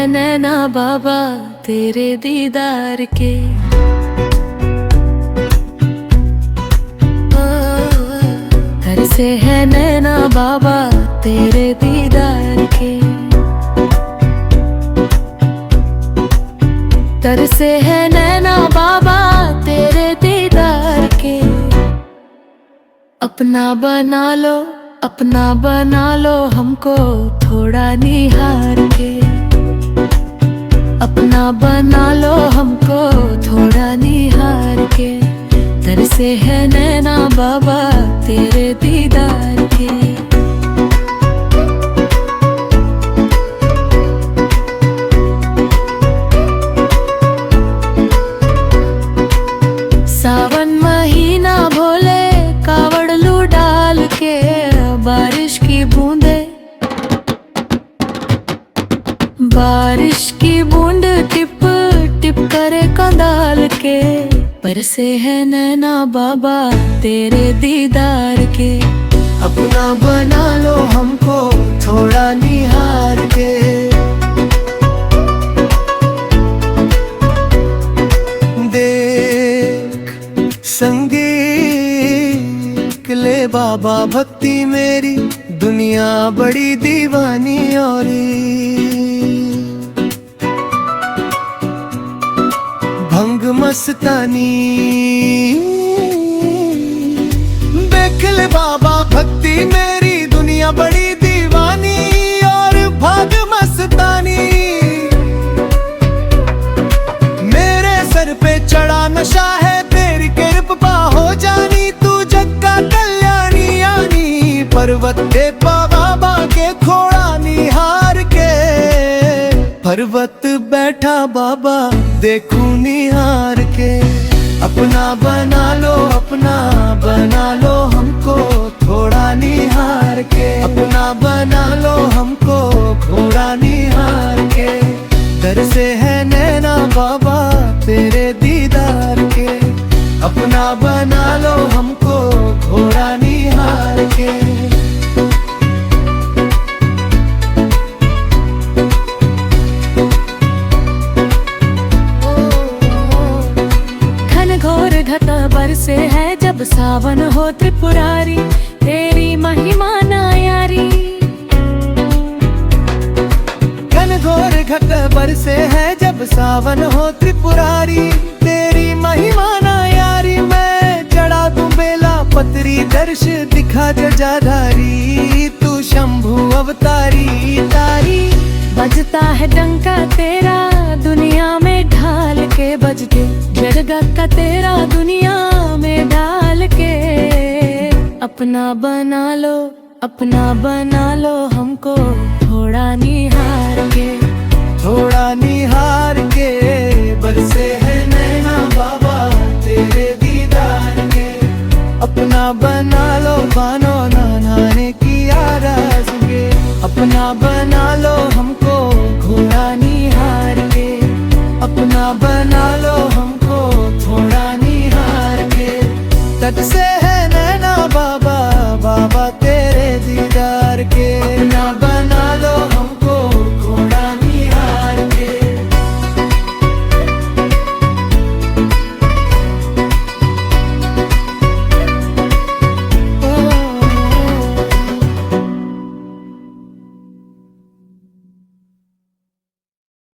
नैना बाबा तेरे दीदार के। तरसे है नैना बाबा तेरे दीदार के। तरसे है नैना बाबा तेरे दीदार के। अपना बना लो हमको थोड़ा निहार के। अपना बना लो हमको थोड़ा निहार के। तरसे है नैना बाबा तेरे दीदार के। सावन महीना भोले कावड़ लू डाल के। बारिश की बूंद टिप टिप करे कंधाल के। बरसे है नैना बाबा तेरे दीदार के। अपना बना लो हमको थोड़ा निहार के। देख संगीत ले बाबा भक्ति मेरी दुनिया बड़ी दीवानी और भंग मस्तानी। देख ले बाबा भक्ति मेरी दुनिया बड़ी दीवानी और भंग मस्तानी। मेरे सर पे चढ़ा नशा है तेरी कृपा हो जानी। तू जग का कल्याणी यानी पर्वत पे बाबा के खोड़ा निहार के। पर्वत बैठा बाबा देखूं निहार के। अपना बना लो हमको थोड़ा निहार के। अपना बना लो हमको थोड़ा निहार के। तरसे है नैना बाबा तेरे दीदार के। अपना बना लो हमको थोड़ा निहार के। बरसे है जब सावन हो त्रिपुरारी तेरी महिमा ना यारी। घनघोर घट बरसे है जब सावन हो त्रिपुरारी तेरी महिमा ना यारी। मैं चढ़ा दूं बेला पत्री दर्श दिखा जजाधारी। तू शंभु अवतारी तारी। बजता है डंका तेरा दुनिया में ढाल के। बजते जरगा का तेरा दुनिया में डाल के। अपना बना लो हमको थोड़ा निहार के। थोड़ा निहार के। बरसे है नैना बाबा तेरे दीदार के। अपना बना लो बानो नहाने की आरज़ू। अपना बना लो हमको घोड़ा निहार के। अपना बना लो हमको थोड़ा निहार के। तट से है नैना बाबा